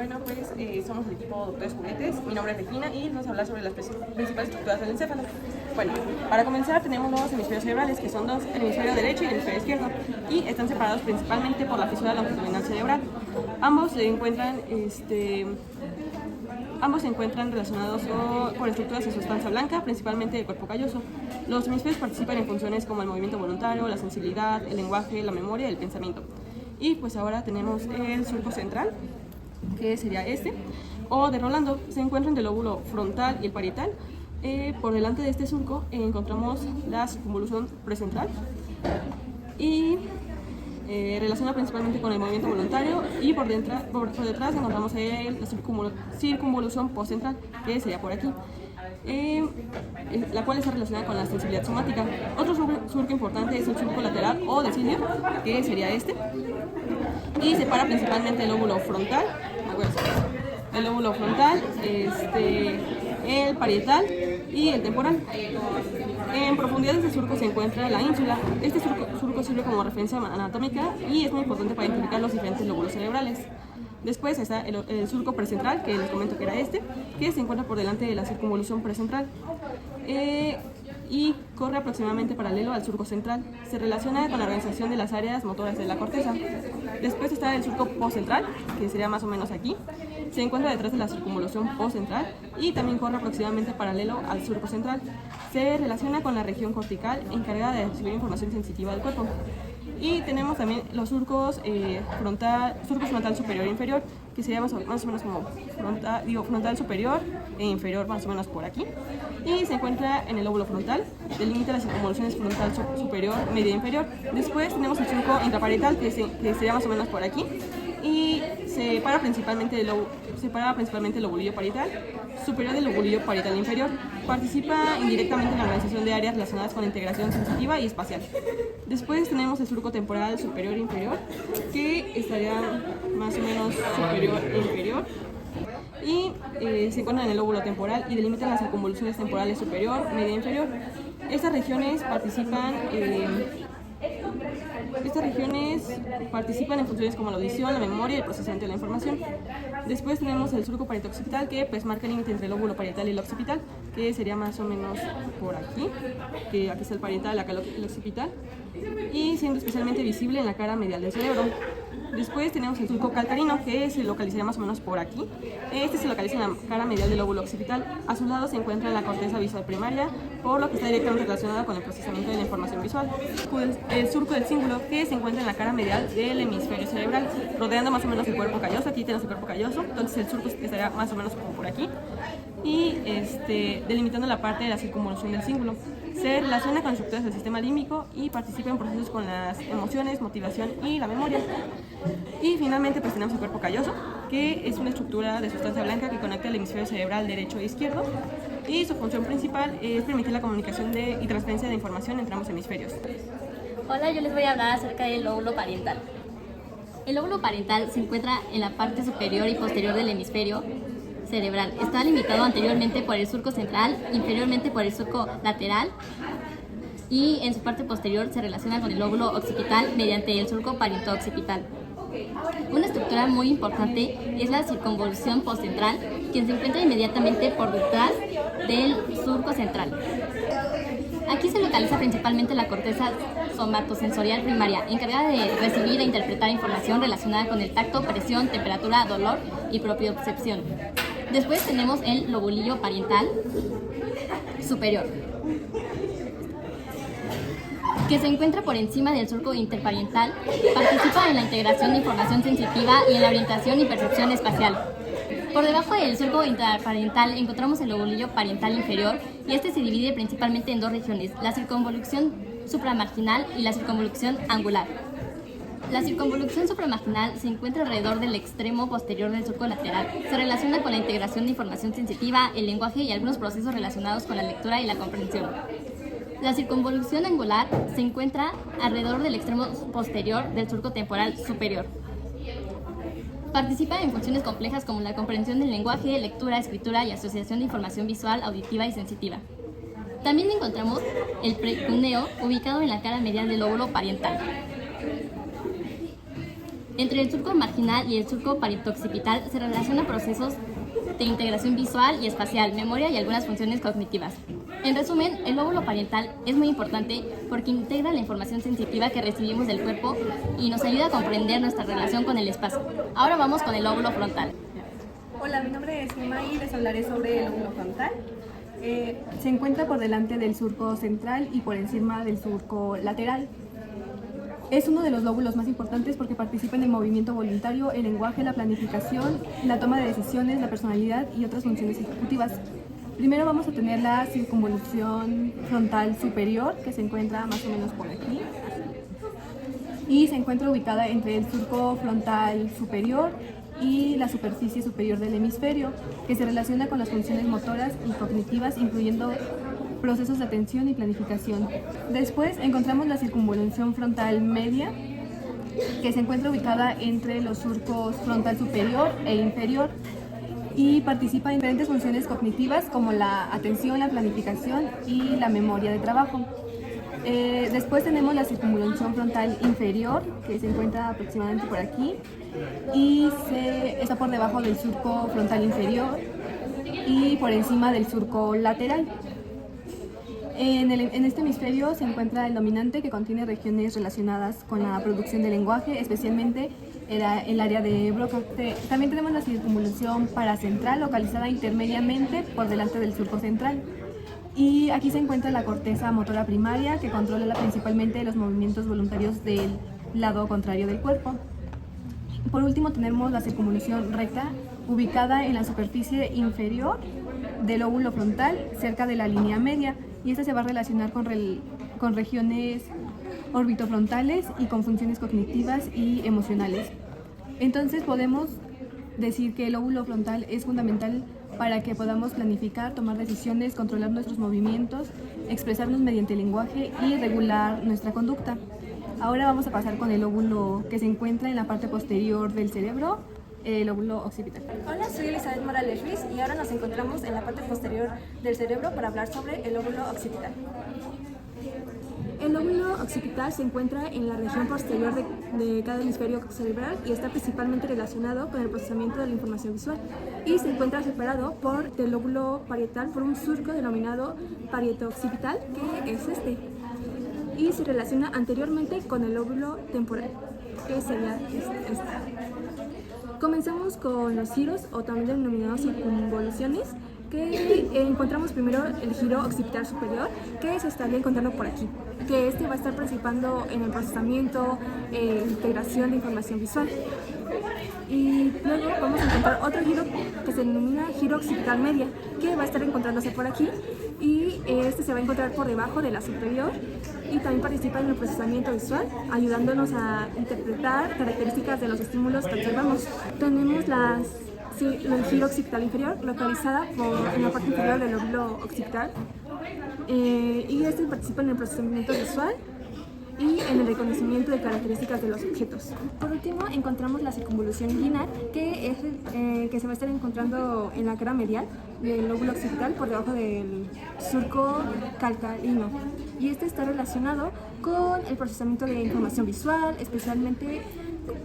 Bueno, pues somos el equipo Doctores Juguetes. Mi nombre es Regina y vamos a hablar sobre las principales estructuras del encéfalo. Bueno, para comenzar tenemos los hemisferios cerebrales, que son dos, el hemisferio derecho y el hemisferio izquierdo, y están separados principalmente por la fisura longitudinal cerebral. Ambos se encuentran relacionados por estructuras de sustancia blanca, principalmente del cuerpo calloso. Los hemisferios participan en funciones como el movimiento voluntario, la sensibilidad, el lenguaje, la memoria y el pensamiento. Y pues ahora tenemos el surco central, que sería este, o de Rolando. Se encuentra entre el lóbulo frontal y el parietal. Por delante de este surco encontramos la circunvolución precentral y relaciona principalmente con el movimiento voluntario, y por detrás encontramos la circunvolución postcentral, que sería por aquí, la cual está relacionada con la sensibilidad somática. Otro surco importante es el surco lateral o de Cillier, que sería este, y separa principalmente el lóbulo frontal, el parietal y el temporal. En profundidad de este surco se encuentra la ínsula. Este surco sirve como referencia anatómica y es muy importante para identificar los diferentes lóbulos cerebrales. Después está el surco precentral, que les comento que era este, que se encuentra por delante de la circunvolución precentral y corre aproximadamente paralelo al surco central. Se relaciona con la organización de las áreas motoras de la corteza. Después está el surco postcentral, que sería más o menos aquí. Se encuentra detrás de la circunvolución postcentral y también corre aproximadamente paralelo al surco central. Se relaciona con la región cortical encargada de recibir información sensitiva del cuerpo. Y tenemos también los surcos frontal superior e inferior, que sería más o menos como frontal superior e inferior, más o menos por aquí. Y se encuentra en el lóbulo frontal, delimita las circunvoluciones frontal superior, media e inferior. Después tenemos el surco intraparietal, que sería más o menos por aquí, y separa principalmente el lobulillo parietal superior del lobulillo parietal inferior. Participa indirectamente en la organización de áreas relacionadas con la integración sensitiva y espacial. Después tenemos el surco temporal superior e inferior, que estaría más o menos superior e inferior, y se encuentran en el lóbulo temporal y delimitan las circunvoluciones temporales superior, media e inferior. Estas regiones participan en funciones como la audición, la memoria y el procesamiento de la información. Después tenemos el surco parieto-occipital, que pues marca el límite entre el lóbulo parietal y el occipital, que sería más o menos por aquí, que aquí está el parietal, acá el occipital, y siendo especialmente visible en la cara medial del cerebro. Después tenemos el surco calcarino, que se localizaría más o menos por aquí. Este se localiza en la cara medial del lóbulo occipital. A su lado se encuentra la corteza visual primaria, por lo que está directamente relacionada con el procesamiento de la información visual. El surco del cíngulo, que se encuentra en la cara medial del hemisferio cerebral, rodeando más o menos el cuerpo calloso. Aquí tenemos el cuerpo calloso, entonces el surco estaría más o menos como por aquí, y delimitando la parte de la circunvolución del cíngulo. Se relaciona con estructuras del sistema límbico y participa en procesos con las emociones, motivación y la memoria. Y finalmente pues tenemos el cuerpo calloso, que es una estructura de sustancia blanca que conecta el hemisferio cerebral derecho e izquierdo, y su función principal es permitir la comunicación y transferencia de información entre ambos hemisferios. Hola, yo les voy a hablar acerca del lóbulo parietal. El lóbulo parietal se encuentra en la parte superior y posterior del hemisferio cerebral. Está limitado anteriormente por el surco central, inferiormente por el surco lateral, y en su parte posterior se relaciona con el lóbulo occipital mediante el surco parieto-occipital. Una estructura muy importante es la circunvolución postcentral, que se encuentra inmediatamente por detrás del surco central. Aquí se localiza principalmente la corteza somatosensorial primaria, encargada de recibir e interpretar información relacionada con el tacto, presión, temperatura, dolor y propiocepción. Después tenemos el lobulillo parietal superior, que se encuentra por encima del surco interparietal. Participa en la integración de información sensitiva y en la orientación y percepción espacial. Por debajo del surco interparietal encontramos el lobulillo parietal inferior, y este se divide principalmente en dos regiones: la circunvolución supramarginal y la circunvolución angular. La circunvolución supramarginal se encuentra alrededor del extremo posterior del surco lateral. Se relaciona con la integración de información sensitiva, el lenguaje y algunos procesos relacionados con la lectura y la comprensión. La circunvolución angular se encuentra alrededor del extremo posterior del surco temporal superior. Participa en funciones complejas como la comprensión del lenguaje, lectura, escritura y asociación de información visual, auditiva y sensitiva. También encontramos el precúneo, ubicado en la cara medial del lóbulo parietal. Entre el surco marginal y el surco parieto-occipital se relacionan procesos de integración visual y espacial, memoria y algunas funciones cognitivas. En resumen, el lóbulo parietal es muy importante porque integra la información sensitiva que recibimos del cuerpo y nos ayuda a comprender nuestra relación con el espacio. Ahora vamos con el lóbulo frontal. Hola, mi nombre es Emma y les hablaré sobre el lóbulo frontal. Se encuentra por delante del surco central y por encima del surco lateral. Es uno de los lóbulos más importantes porque participa en el movimiento voluntario, el lenguaje, la planificación, la toma de decisiones, la personalidad y otras funciones ejecutivas. Primero vamos a tener la circunvolución frontal superior, que se encuentra más o menos por aquí. Y se encuentra ubicada entre el surco frontal superior y la superficie superior del hemisferio, que se relaciona con las funciones motoras y cognitivas, incluyendo procesos de atención y planificación. Después encontramos la circunvolución frontal media, que se encuentra ubicada entre los surcos frontal superior e inferior y participa en diferentes funciones cognitivas como la atención, la planificación y la memoria de trabajo. Después tenemos la circunvolución frontal inferior, que se encuentra aproximadamente por aquí y está por debajo del surco frontal inferior y por encima del surco lateral. En este hemisferio se encuentra el dominante, que contiene regiones relacionadas con la producción de lenguaje, especialmente el área de Broca. También tenemos la circunvolución paracentral, localizada intermediamente por delante del surco central. Y aquí se encuentra la corteza motora primaria, que controla principalmente los movimientos voluntarios del lado contrario del cuerpo. Por último tenemos la circunvolución recta, ubicada en la superficie inferior del lóbulo frontal, cerca de la línea media, y esta se va a relacionar con regiones orbitofrontales y con funciones cognitivas y emocionales. Entonces podemos decir que el lóbulo frontal es fundamental para que podamos planificar, tomar decisiones, controlar nuestros movimientos, expresarnos mediante el lenguaje y regular nuestra conducta. Ahora vamos a pasar con el lóbulo que se encuentra en la parte posterior del cerebro, el lóbulo occipital. Hola, soy Elizabeth Morales Ruiz y ahora nos encontramos en la parte posterior del cerebro para hablar sobre el lóbulo occipital. El lóbulo occipital se encuentra en la región posterior de cada hemisferio cerebral y está principalmente relacionado con el procesamiento de la información visual, y se encuentra separado por el lóbulo parietal por un surco denominado parieto-occipital, que es este, y se relaciona anteriormente con el lóbulo temporal, que sería este. Comenzamos con los giros, o también denominados circunvoluciones, que encontramos primero el giro occipital superior, que se estaría encontrando por aquí, que este va a estar participando en el procesamiento e integración de información visual. Y luego vamos a encontrar otro giro que se denomina giro occipital media, que va a estar encontrándose por aquí, y este se va a encontrar por debajo de la superior y también participa en el procesamiento visual, ayudándonos a interpretar características de los estímulos que observamos. Tenemos el giro occipital inferior, localizada en la parte inferior del lóbulo occipital, y este participa en el procesamiento visual y en el reconocimiento de características de los objetos. Por último, encontramos la circunvolución inguinal, que se va a estar encontrando en la cara medial del lóbulo occipital por debajo del surco calcarino, y este está relacionado con el procesamiento de información visual, especialmente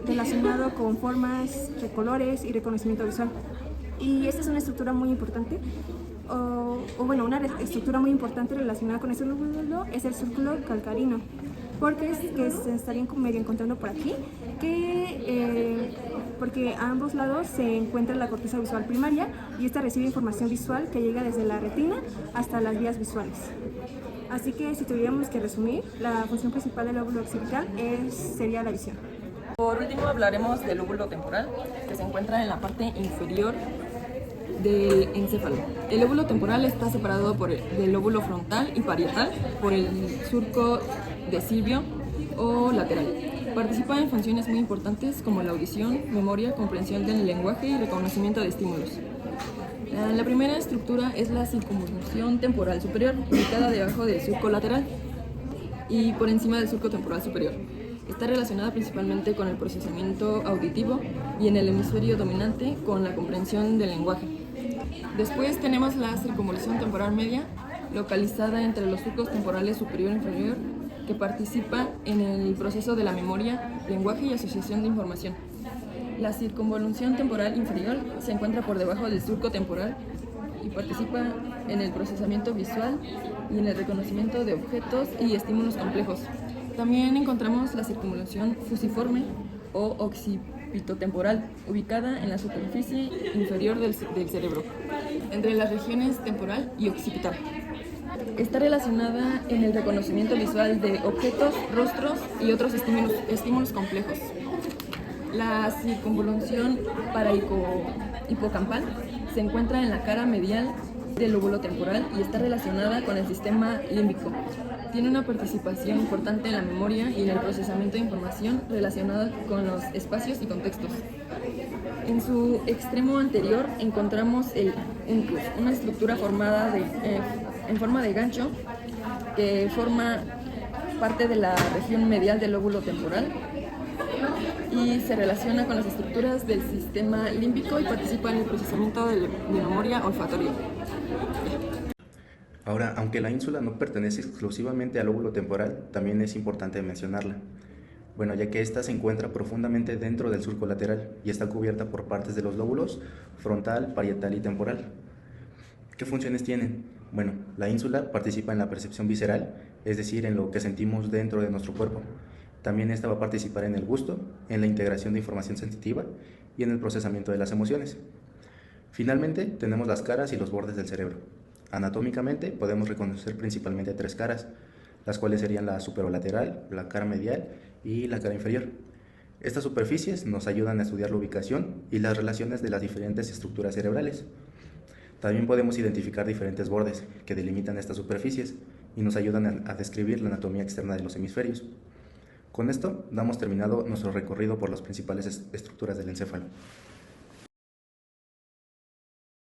relacionado con formas, colores y reconocimiento visual. Y esta es una estructura muy importante, una estructura muy importante relacionada con este lóbulo es el círculo calcarino, porque se estarían medio encontrando por aquí, porque a ambos lados se encuentra la corteza visual primaria, y esta recibe información visual que llega desde la retina hasta las vías visuales. Así que si tuviéramos que resumir, la función principal del lóbulo occipital sería la visión. Por último hablaremos del lóbulo temporal, que se encuentra en la parte inferior del encéfalo. El lóbulo temporal está separado del lóbulo frontal y parietal por el surco de Silvio o lateral. Participa en funciones muy importantes como la audición, memoria, comprensión del lenguaje y reconocimiento de estímulos. La primera estructura es la circunvolución temporal superior, ubicada debajo del surco lateral y por encima del surco temporal superior. Está relacionada principalmente con el procesamiento auditivo y en el hemisferio dominante con la comprensión del lenguaje. Después tenemos la circunvolución temporal media, localizada entre los surcos temporales superior e inferior que participa en el proceso de la memoria, lenguaje y asociación de información. La circunvolución temporal inferior se encuentra por debajo del surco temporal y participa en el procesamiento visual y en el reconocimiento de objetos y estímulos complejos. También encontramos la circunvolución fusiforme o occipitotemporal, ubicada en la superficie inferior del cerebro, entre las regiones temporal y occipital. Está relacionada en el reconocimiento visual de objetos, rostros y otros estímulos complejos. La circunvolución parahipocampal se encuentra en la cara medial del lóbulo temporal y está relacionada con el sistema límbico. Tiene una participación importante en la memoria y en el procesamiento de información relacionada con los espacios y contextos. En su extremo anterior encontramos el uncus, una estructura formada en forma de gancho que forma parte de la región medial del lóbulo temporal y se relaciona con las estructuras del sistema límbico y participa en el procesamiento de memoria olfatoria. Ahora, aunque la ínsula no pertenece exclusivamente al lóbulo temporal, también es importante mencionarla. Bueno, ya que ésta se encuentra profundamente dentro del surco lateral y está cubierta por partes de los lóbulos frontal, parietal y temporal. ¿Qué funciones tienen? Bueno, la ínsula participa en la percepción visceral, es decir, en lo que sentimos dentro de nuestro cuerpo. También esta va a participar en el gusto, en la integración de información sensitiva y en el procesamiento de las emociones. Finalmente, tenemos las caras y los bordes del cerebro. Anatómicamente, podemos reconocer principalmente 3 caras, las cuales serían la superolateral, la cara medial y la cara inferior. Estas superficies nos ayudan a estudiar la ubicación y las relaciones de las diferentes estructuras cerebrales. También podemos identificar diferentes bordes que delimitan estas superficies y nos ayudan a describir la anatomía externa de los hemisferios. Con esto damos terminado nuestro recorrido por las principales estructuras del encéfalo.